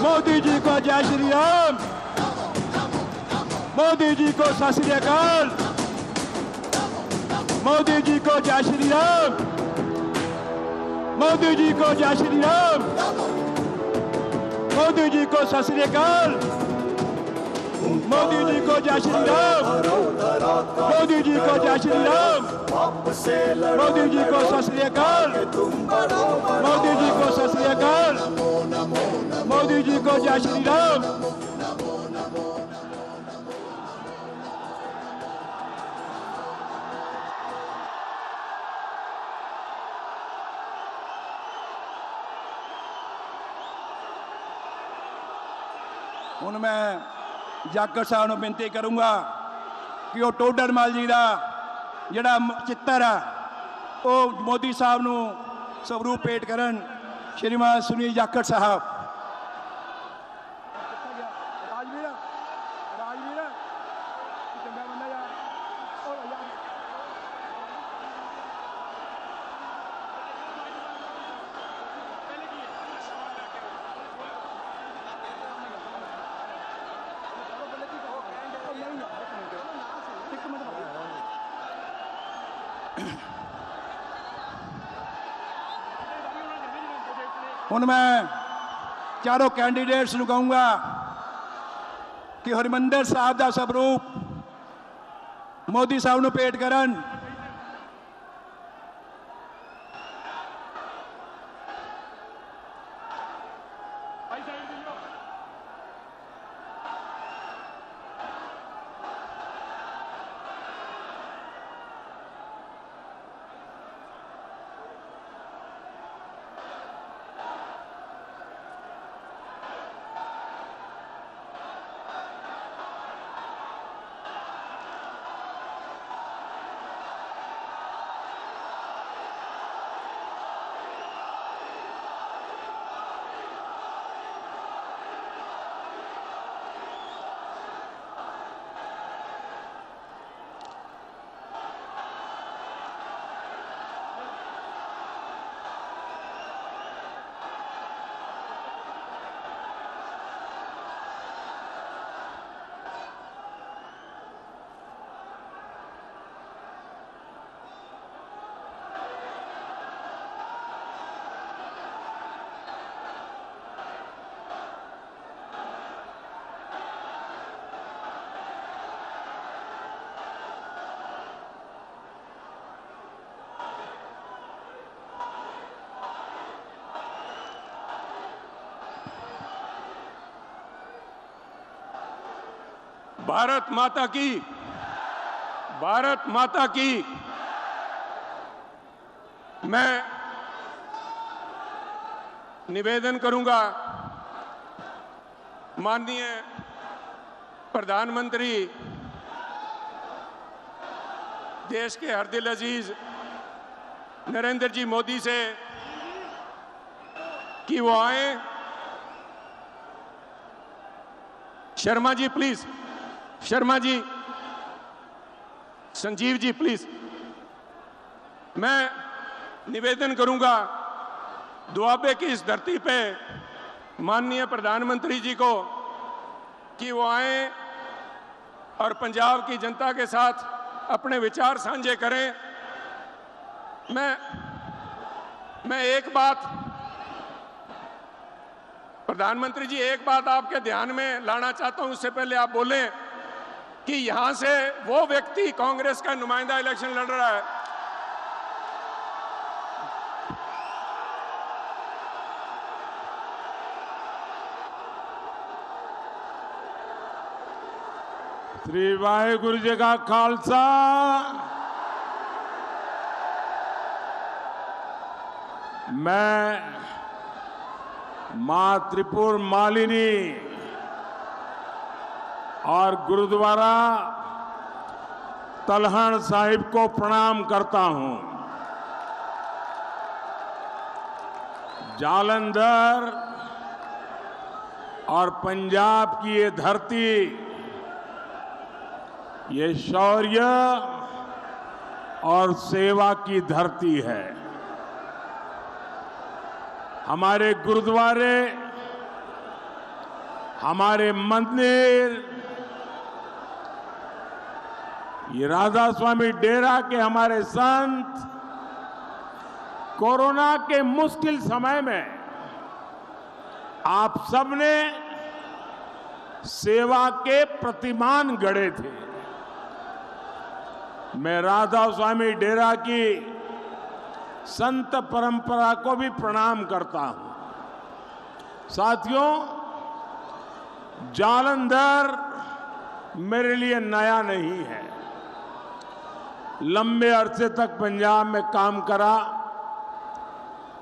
मोदी जी को जय श्री राम। मोदी जी को सत श्री अकाल। मोदी जी को जय श्री राम। मोदी जी को जय श्री राम। मोदी जी को सत श्री अकाल। मोदी जी को जय श्री राम। मोदी जी को जय श्री राम। मोदी जी को सत श्री अकाल। मोदी जी को सत श्री अकाल। मोदी जी को जय श्री राम। ਹੁਣ ਮੈਂ ਜਾਖੜ ਸਾਹਿਬ ਨੂੰ ਬੇਨਤੀ ਕਰੂੰਗਾ ਕਿ ਉਹ ਟੋਡਰ ਮੱਲ ਜੀ ਦਾ ਜਿਹੜਾ ਚਿੱਤਰ ਹੈ ਉਹ ਮੋਦੀ ਸਾਹਿਬ ਨੂੰ ਸਵਰੂਪ ਭੇਟ ਕਰਨ। ਸ਼੍ਰੀਮਾਨ ਸੁਨੀਲ ਜਾਖੜ ਸਾਹਿਬ। ਹੁਣ ਮੈਂ ਚਾਰੋਂ ਕੈਂਡੀਡੇਟਸ ਨੂੰ ਕਹੂੰਗਾ ਕਿ ਹਰਿਮੰਦਰ ਸਾਹਿਬ ਦਾ ਸਵਰੂਪ ਮੋਦੀ ਸਾਹਿਬ ਨੂੰ ਭੇਟ ਕਰਨ। भारत माता की, भारत माता की। मैं निवेदन करूंगा माननीय प्रधानमंत्री देश के हरदिल अजीज नरेंद्र जी मोदी से कि वो आए। Sharma ji please, Sharma ji, Sanjeev ji please. मैं निवेदन करूंगा दुआबे की इस धरती पे माननीय प्रधानमंत्री जी को कि वो आए और पंजाब की जनता के साथ अपने विचार साझे करें। मैं एक बात, प्रधानमंत्री जी एक बात आपके ध्यान में लाना चाहता हूं, उससे पहले आप बोलें कि यहां से वो व्यक्ति कांग्रेस का नुमाइंदा इलेक्शन लड़ रहा है। श्री वाहेगुरु जी का खालसा, मैं मां त्रिपुर मालिनी और गुरुद्वारा तलहण साहिब को प्रणाम करता हूं। जालंधर और पंजाब की ये धरती, ये शौर्य और सेवा की धरती है। हमारे गुरुद्वारे हमारे मंदिर, ये राधा स्वामी डेरा के हमारे संत कोरोना के मुश्किल समय में आप सबने सेवा के प्रतिमान गढ़े थे। मैं राधा स्वामी डेरा की संत परंपरा को भी प्रणाम करता हूं। साथियों, जालंधर मेरे लिए नया नहीं है। लंबे अरसे तक पंजाब में काम करा,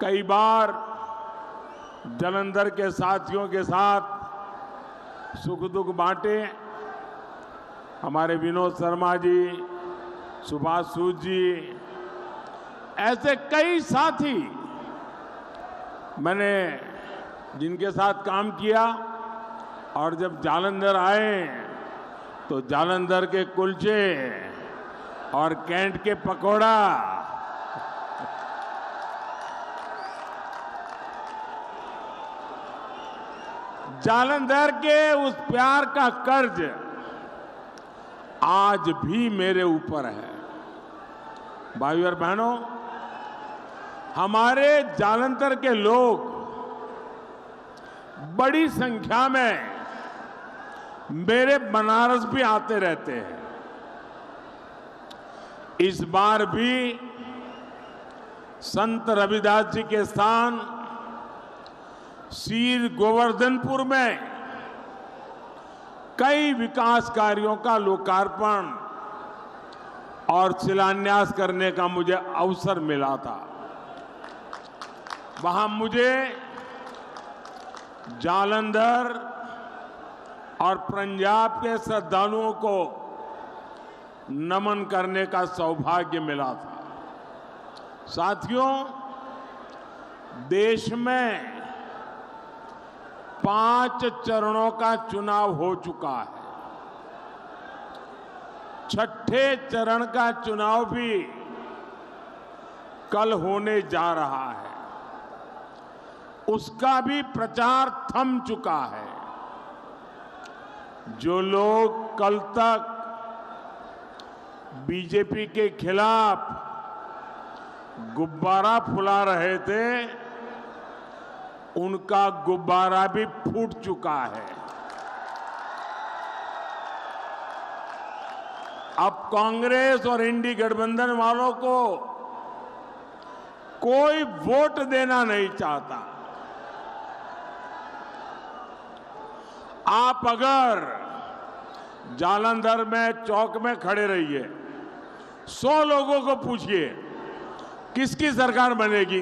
कई बार जालंधर के साथियों के साथ सुख दुख बांटे। हमारे विनोद शर्मा जी, सुभाष सूद जी, ऐसे कई साथी मैंने जिनके साथ काम किया, और जब जालंधर आए तो जालंधर के कुलचे और कैंट के पकोड़ा जालंधर के उस प्यार का कर्ज आज भी मेरे ऊपर है। भाइयों और बहनों, हमारे जालंधर के लोग बड़ी संख्या में मेरे बनारस भी आते रहते हैं। इस बार भी संत रविदास जी के स्थान सीर गोवर्धनपुर में कई विकास कार्यों का लोकार्पण और शिलान्यास करने का मुझे अवसर मिला था। वहां मुझे जालंधर और पंजाब के श्रद्धालुओं को नमन करने का सौभाग्य मिला था। साथियों, देश में 5 चरणों का चुनाव हो चुका है। 6ठे चरण का चुनाव भी कल होने जा रहा है। उसका भी प्रचार थम चुका है। जो लोग कल तक बीजेपी के खिलाफ गुब्बारा फुला रहे थे, उनका गुब्बारा भी फूट चुका है। अब कांग्रेस और इंडी गठबंधन वालों को कोई वोट देना नहीं चाहता। आप अगर जालंधर में चौक में खड़े रहिए, 100 लोगों को पूछिए किसकी सरकार बनेगी,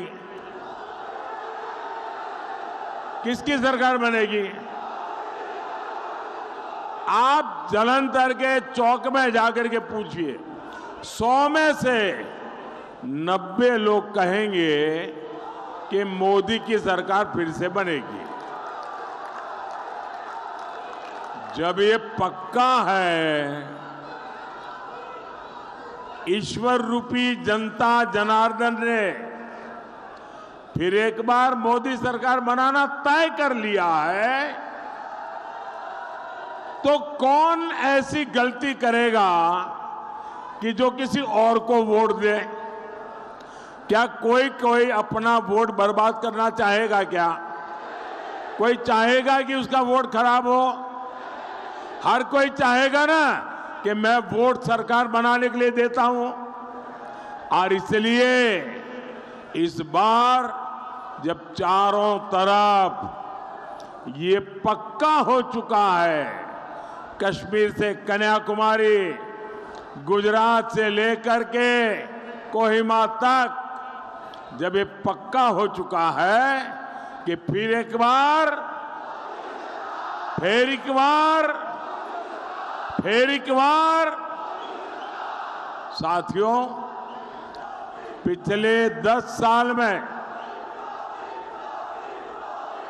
किसकी सरकार बनेगी। आप जालंधर के चौक में जाकर के पूछिए, 100 में से 90 लोग कहेंगे कि मोदी की सरकार फिर से बनेगी। जब ये पक्का है, ईश्वर रूपी जनता जनार्दन ने फिर एक बार मोदी सरकार बनाना तय कर लिया है, तो कौन ऐसी गलती करेगा कि जो किसी और को वोट दे? क्या कोई अपना वोट बर्बाद करना चाहेगा? क्या कोई चाहेगा कि उसका वोट खराब हो? हर कोई चाहेगा ना कि मैं वोट सरकार बनाने के लिए देता हूं। और इसलिए इस बार जब चारों तरफ ये पक्का हो चुका है, कश्मीर से कन्याकुमारी, गुजरात से लेकर के कोहिमा तक, जब ये पक्का हो चुका है कि फिर एक बार साथियों, पिछले 10 साल में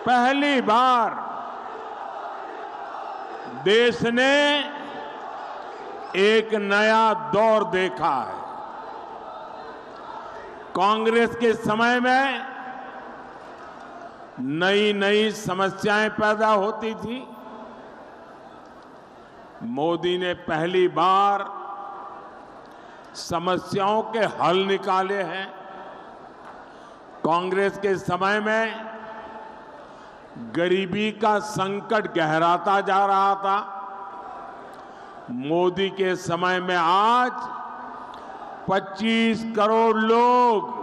पहली बार देश ने एक नया दौर देखा है। कांग्रेस के समय में नई नई समस्याएं पैदा होती थी, मोदी ने पहली बार समस्याओं के हल निकाले हैं। कांग्रेस के समय में गरीबी का संकट गहराता जा रहा था। मोदी के समय में आज 25 करोड़ लोग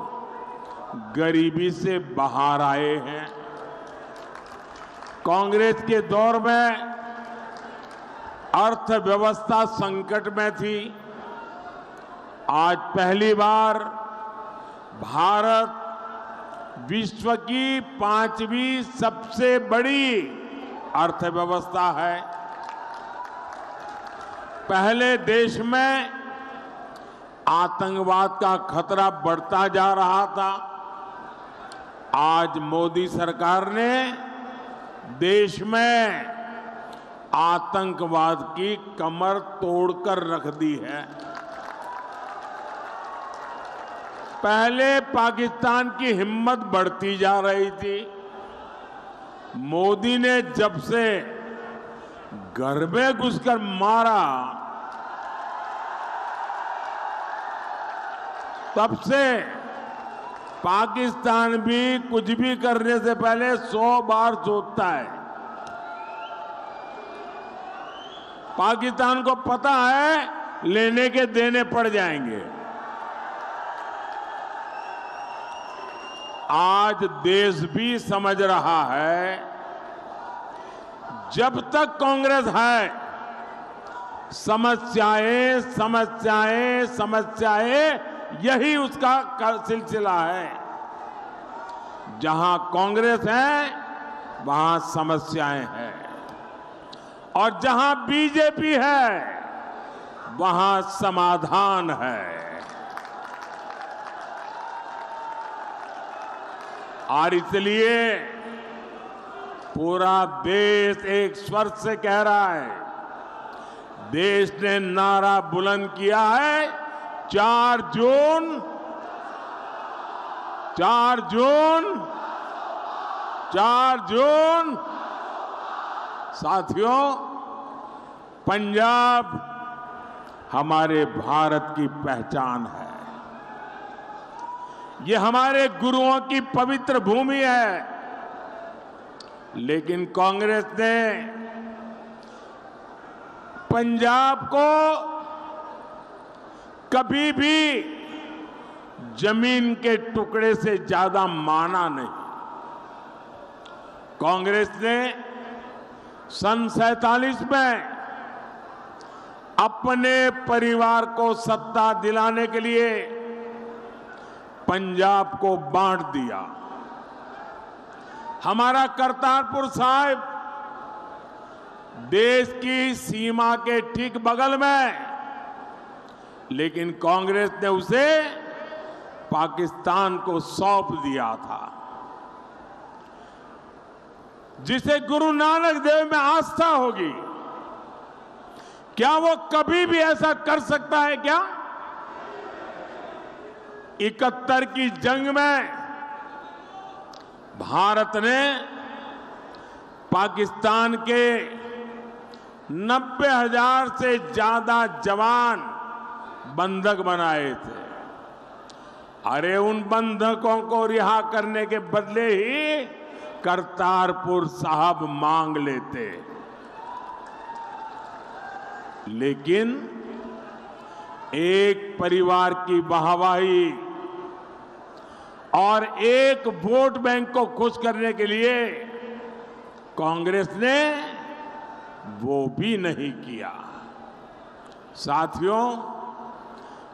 गरीबी से बाहर आए हैं। कांग्रेस के दौर में अर्थव्यवस्था संकट में थी। आज पहली बार भारत विश्व की 5वीं सबसे बड़ी अर्थव्यवस्था है। पहले देश में आतंकवाद का खतरा बढ़ता जा रहा था। आज मोदी सरकार ने देश में आतंकवाद की कमर तोड़कर रख दी है। पहले पाकिस्तान की हिम्मत बढ़ती जा रही थी। मोदी ने जब से घर में घुसकर मारा, तब से पाकिस्तान भी कुछ भी करने से पहले 100 बार सोचता है। पाकिस्तान को पता है लेने के देने पड़ जाएंगे। आज देश भी समझ रहा है, जब तक कांग्रेस है समस्याएं समस्याएं समस्याएं, यही उसका सिलसिला है। जहां कांग्रेस है वहां समस्याएं हैं, और जहां बीजेपी है वहां समाधान है। और इसलिए पूरा देश एक स्वर से कह रहा है, देश ने नारा बुलंद किया है, 4 जून 4 जून 4 जून। साथियों, पंजाब हमारे भारत की पहचान है। ये हमारे गुरुओं की पवित्र भूमि है। लेकिन कांग्रेस ने पंजाब को कभी भी जमीन के टुकड़े से ज्यादा माना नहीं। कांग्रेस ने सन 47 में अपने परिवार को सत्ता दिलाने के लिए पंजाब को बांट दिया। हमारा करतारपुर साहिब देश की सीमा के ठीक बगल में, लेकिन कांग्रेस ने उसे पाकिस्तान को सौंप दिया था। जिसे गुरु नानक देव में आस्था होगी, क्या वो कभी भी ऐसा कर सकता है क्या? 71 की जंग में भारत ने पाकिस्तान के 90,000 से ज्यादा जवान बंधक बनाए थे। अरे उन बंधकों को रिहा करने के बदले ही करतारपुर साहब मांग लेते। लेकिन एक परिवार की वाहवाही और एक वोट बैंक को खुश करने के लिए कांग्रेस ने वो भी नहीं किया। साथियों,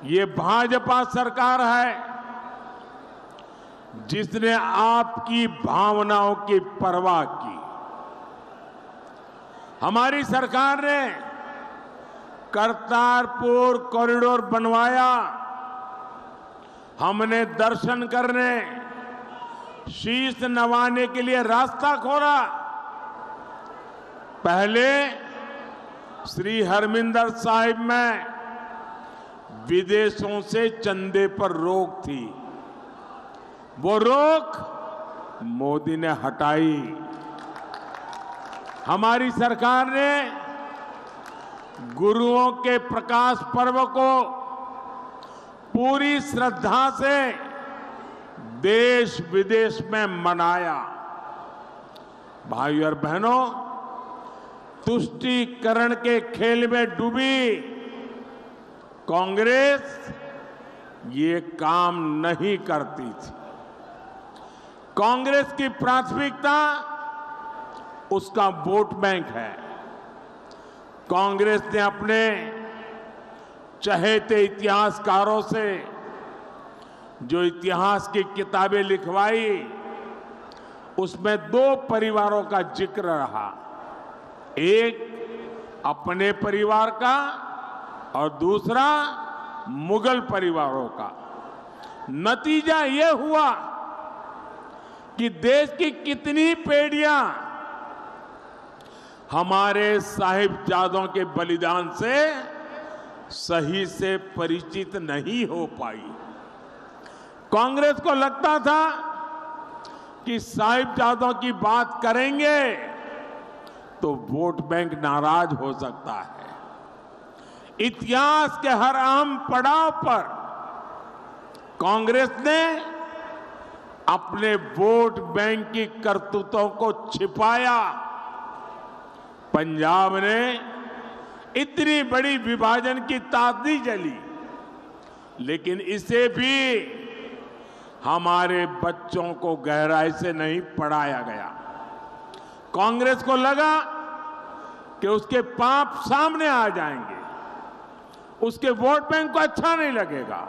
ये भाजपा सरकार है जिसने आपकी भावनाओं की परवाह की। हमारी सरकार ने करतारपुर कॉरिडोर बनवाया। हमने दर्शन करने, शीश नवाने के लिए रास्ता खोला। पहले श्री हरमिंदर साहिब में विदेशों से चंदे पर रोक थी। वो रोक मोदी ने हटाई। हमारी सरकार ने गुरुओं के प्रकाश पर्व को पूरी श्रद्धा से देश विदेश में मनाया। भाइयों और बहनों, तुष्टीकरण के खेल में डूबी कांग्रेस ये काम नहीं करती थी। कांग्रेस की प्राथमिकता उसका वोट बैंक है। कांग्रेस ने अपने चहेते इतिहासकारों से जो इतिहास की किताबें लिखवाई, उसमें दो परिवारों का जिक्र रहा, एक अपने परिवार का और दूसरा मुगल परिवारों का। नतीजा यह हुआ कि देश की कितनी पीढ़ियां हमारे साहिबजादों के बलिदान से सही से परिचित नहीं हो पाई। कांग्रेस को लगता था कि साहिबजादों की बात करेंगे तो वोट बैंक नाराज हो सकता है। इतिहास के हर अहम पड़ाव पर कांग्रेस ने अपने वोट बैंक की करतूतों को छिपाया। पंजाब ने इतनी बड़ी विभाजन की ताकदी चली, लेकिन इसे भी हमारे बच्चों को गहराई से नहीं पढ़ाया गया। कांग्रेस को लगा कि उसके पाप सामने आ जाएंगे, उसके वोट बैंक को अच्छा नहीं लगेगा।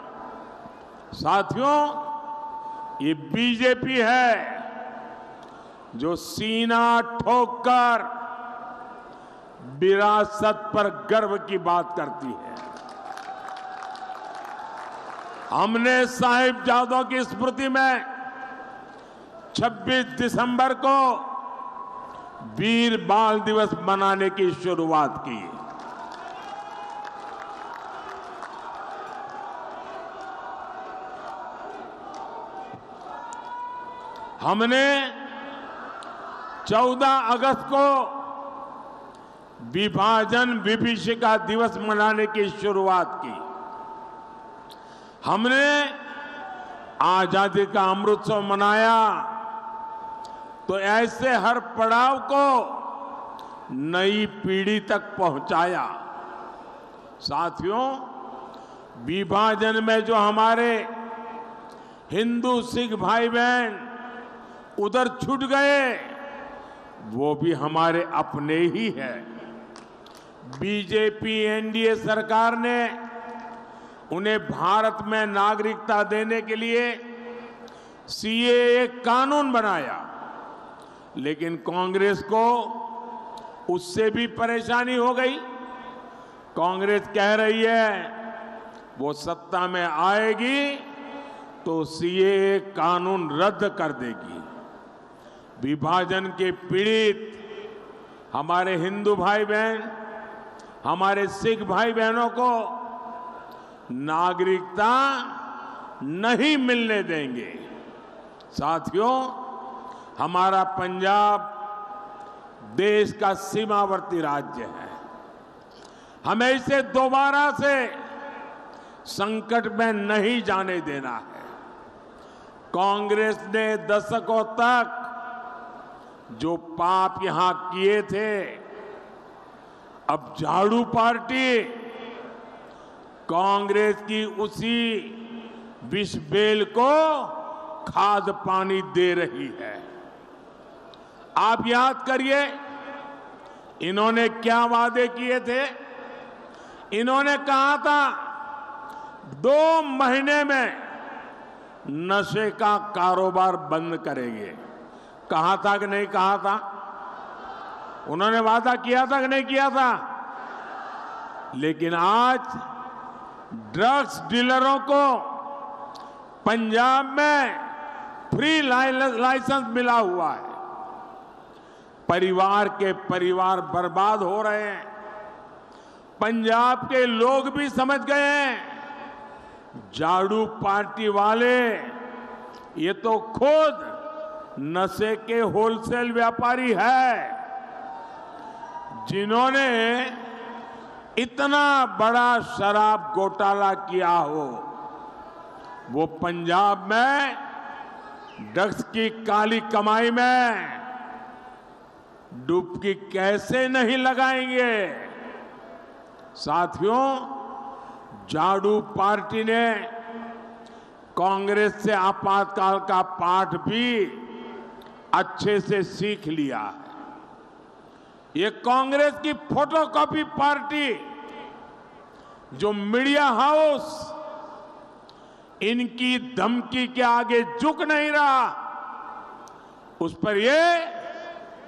साथियों, ये बीजेपी है जो सीना ठोककर विरासत पर गर्व की बात करती है। हमने साहिबजादों की स्मृति में 26 दिसंबर को वीर बाल दिवस मनाने की शुरुआत की। हमने 14 अगस्त को विभाजन विभीषिका दिवस मनाने की शुरुआत की। हमने आजादी का अमृतोत्सव मनाया। तो ऐसे हर पड़ाव को नई पीढ़ी तक पहुंचाया। साथियों, विभाजन में जो हमारे हिंदू सिख भाई बहन उधर छूट गए, वो भी हमारे अपने ही है। बीजेपी एनडीए सरकार ने उन्हें भारत में नागरिकता देने के लिए सीएए कानून बनाया, लेकिन कांग्रेस को उससे भी परेशानी हो गई। कांग्रेस कह रही है वो सत्ता में आएगी तो सीएए कानून रद्द कर देगी। विभाजन के पीड़ित हमारे हिंदू भाई बहन, हमारे सिख भाई बहनों को नागरिकता नहीं मिलने देंगे। साथियों, हमारा पंजाब देश का सीमावर्ती राज्य है। हमें इसे दोबारा से संकट में नहीं जाने देना है। कांग्रेस ने दशकों तक जो पाप यहां किए थे, अब झाड़ू पार्टी कांग्रेस की उसी विष बेल को खाद पानी दे रही है। आप याद करिए, इन्होंने क्या वादे किए थे। इन्होंने कहा था 2 महीने में नशे का कारोबार बंद करेंगे। कहा था कि नहीं कहा था? उन्होंने वादा किया था कि नहीं किया था? लेकिन आज ड्रग्स डीलरों को पंजाब में फ्री लाइसेंस मिला हुआ है। परिवार के परिवार बर्बाद हो रहे हैं। पंजाब के लोग भी समझ गए हैं, झाड़ू पार्टी वाले ये तो खुद नशे के होलसेल व्यापारी है, जिन्होंने इतना बड़ा शराब घोटाला किया हो, वो पंजाब में ड्रग्स की काली कमाई में डुबकी कैसे नहीं लगाएंगे। साथियों, झाड़ू पार्टी ने कांग्रेस से आपातकाल का पाठ भी अच्छे से सीख लिया है। ये कांग्रेस की फोटोकॉपी पार्टी जो मीडिया हाउस इनकी धमकी के आगे झुक नहीं रहा, उस पर ये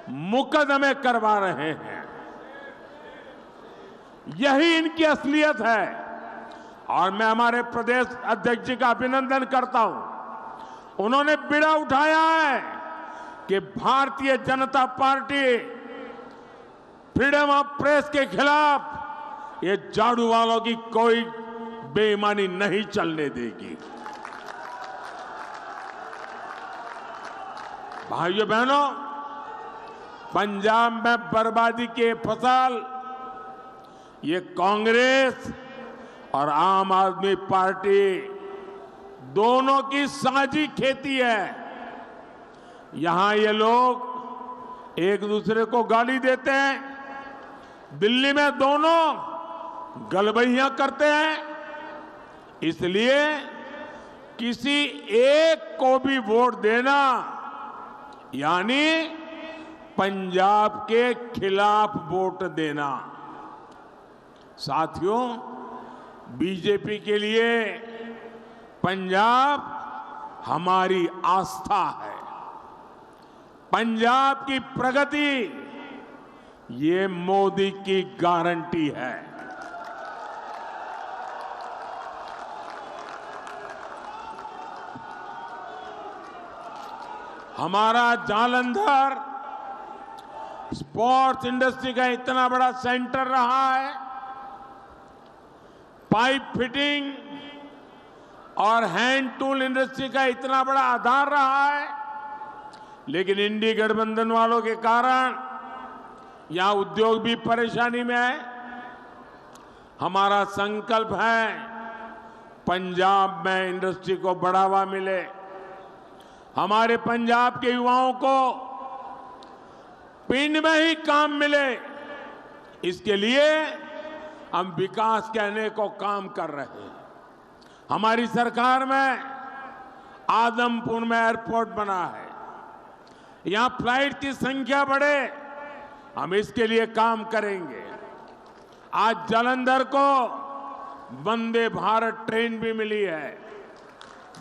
मुकदमे करवा रहे हैं। यही इनकी असलियत है और मैं हमारे प्रदेश अध्यक्ष जी का अभिनंदन करता हूं। उन्होंने बीड़ा उठाया है कि Bharatiya Janata party freedom of press के खिलाफ ये झाड़ू वालों की कोई बेईमानी नहीं चलने देगी। भाइयों बहनों, पंजाब में बर्बादी की फसल ये कांग्रेस और आम आदमी पार्टी दोनों की साझी खेती है। यहां ये लोग एक दूसरे को गाली देते हैं, दिल्ली में दोनों गलबैयां करते हैं, इसलिए किसी एक को भी वोट देना यानी पंजाब के खिलाफ वोट देना। साथियों, बीजेपी के लिए पंजाब हमारी आस्था है। पंजाब की प्रगति ये मोदी की गारंटी है। हमारा जालंधर स्पोर्ट्स इंडस्ट्री का इतना बड़ा सेंटर रहा है, पाइप फिटिंग और हैंड टूल इंडस्ट्री का इतना बड़ा आधार रहा है, लेकिन इंडी गठबंधन वालों के कारण यहां उद्योग भी परेशानी में है। हमारा संकल्प है पंजाब में इंडस्ट्री को बढ़ावा मिले, हमारे पंजाब के युवाओं को पिंड में ही काम मिले। इसके लिए हम विकास के अनेकों काम कर रहे हैं। हमारी सरकार में आदमपुर में एयरपोर्ट बना है, यहां फ्लाइट की संख्या बढ़े, हम इसके लिए काम करेंगे। आज जालंधर को वंदे भारत ट्रेन भी मिली है।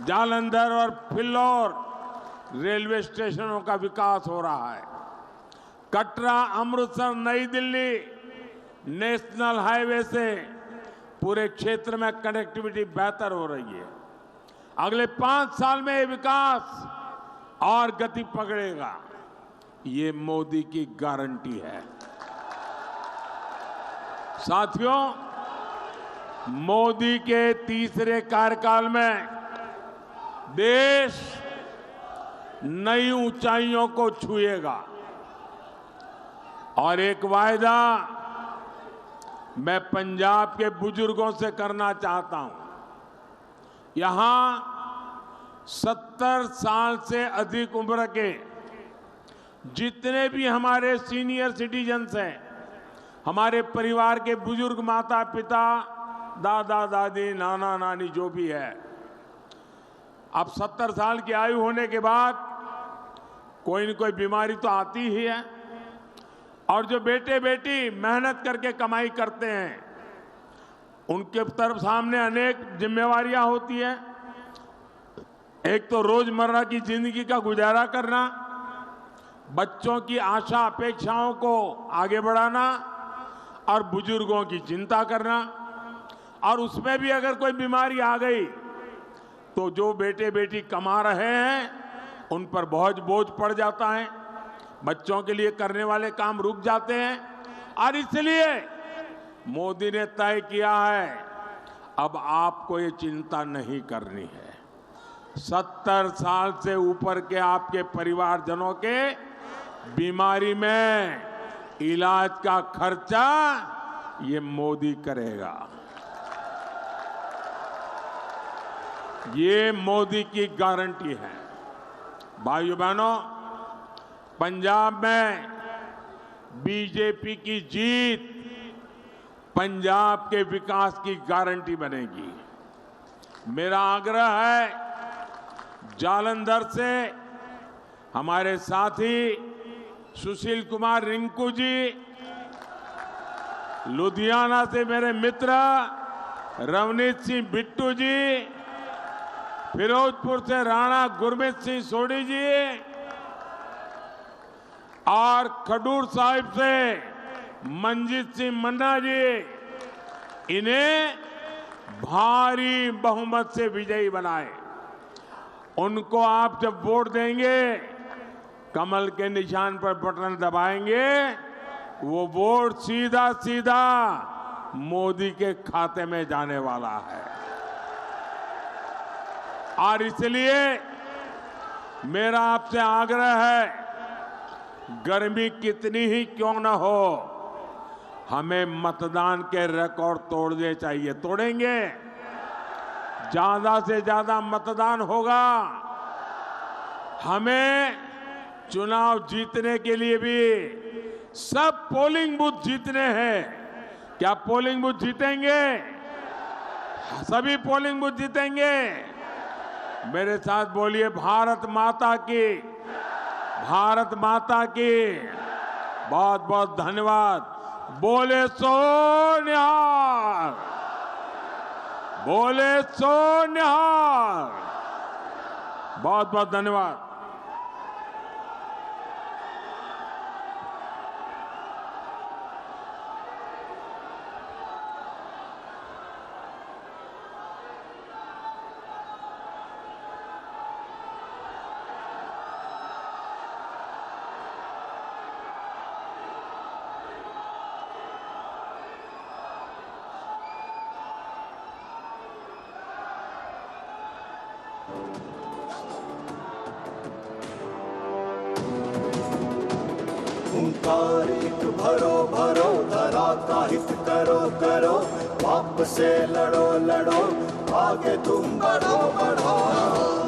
जालंधर और फिल्लौर रेलवे स्टेशनों का विकास हो रहा है। कटरा, अमृतसर, नई दिल्ली नेशनल हाईवे से पूरे क्षेत्र में कनेक्टिविटी बेहतर हो रही है। अगले 5 साल में ये विकास और गति पकड़ेगा, ये मोदी की गारंटी है। साथियों, मोदी के तीसरे कार्यकाल में देश नई ऊंचाइयों को छुएगा और एक वायदा मैं पंजाब के बुजुर्गों से करना चाहता हूं। यहां 70 साल से अधिक उम्र के जितने भी हमारे सीनियर सिटीजन्स हैं, हमारे परिवार के बुजुर्ग, माता पिता, दादा दादी, नाना नानी जो भी है, अब 70 साल की आयु होने के बाद कोई न कोई बीमारी तो आती ही है और जो बेटे बेटी मेहनत करके कमाई करते हैं उनके तरफ सामने अनेक जिम्मेवारियां होती है। एक तो रोजमर्रा की जिंदगी का गुजारा करना, बच्चों की आशा अपेक्षाओं को आगे बढ़ाना और बुजुर्गों की चिंता करना, और उसमें भी अगर कोई बीमारी आ गई तो जो बेटे बेटी कमा रहे हैं उन पर बहुत बोझ पड़ जाता है, बच्चों के लिए करने वाले काम रुक जाते हैं। और इसलिए मोदी ने तय किया है अब आपको ये चिंता नहीं करनी है। 70 साल से ऊपर के आपके परिवारजनों के बीमारी में इलाज का खर्चा ये मोदी करेगा। ये मोदी की गारंटी है। भाइयों बहनों, पंजाब में बीजेपी की जीत पंजाब के विकास की गारंटी बनेगी। मेरा आग्रह है, जालंधर से हमारे साथी सुशील कुमार रिंकू जी, लुधियाना से मेरे मित्र रवनीत सिंह बिट्टू जी, फिरोजपुर से राणा गुरमीत सिंह सोढ़ी जी और खडूर साहिब से मंजीत सिंह मन्ना जी, इन्हें भारी बहुमत से विजयी बनाए। उनको आप जब वोट देंगे, कमल के निशान पर बटन दबाएंगे, वो वोट सीधा सीधा मोदी के खाते में जाने वाला है। और इसलिए मेरा आपसे आग्रह है, गर्मी कितनी ही क्यों न हो, हमें मतदान के रिकॉर्ड तोड़ने चाहिए। तोड़ेंगे, ज्यादा से ज्यादा मतदान होगा। हमें चुनाव जीतने के लिए भी सब पोलिंग बूथ जीतने हैं। क्या पोलिंग बूथ जीतेंगे? सभी पोलिंग बूथ जीतेंगे। मेरे साथ बोलिए, भारत माता की, भारत माता की। बहुत बहुत धन्यवाद। बोले सो निहाल, बोले सो निहाल। बहुत बहुत धन्यवाद। हुंकार एक भरो भरो, धरा का हित करो करो, पाप से लड़ो लड़ो, आगे तुम बढ़ो बढ़ो।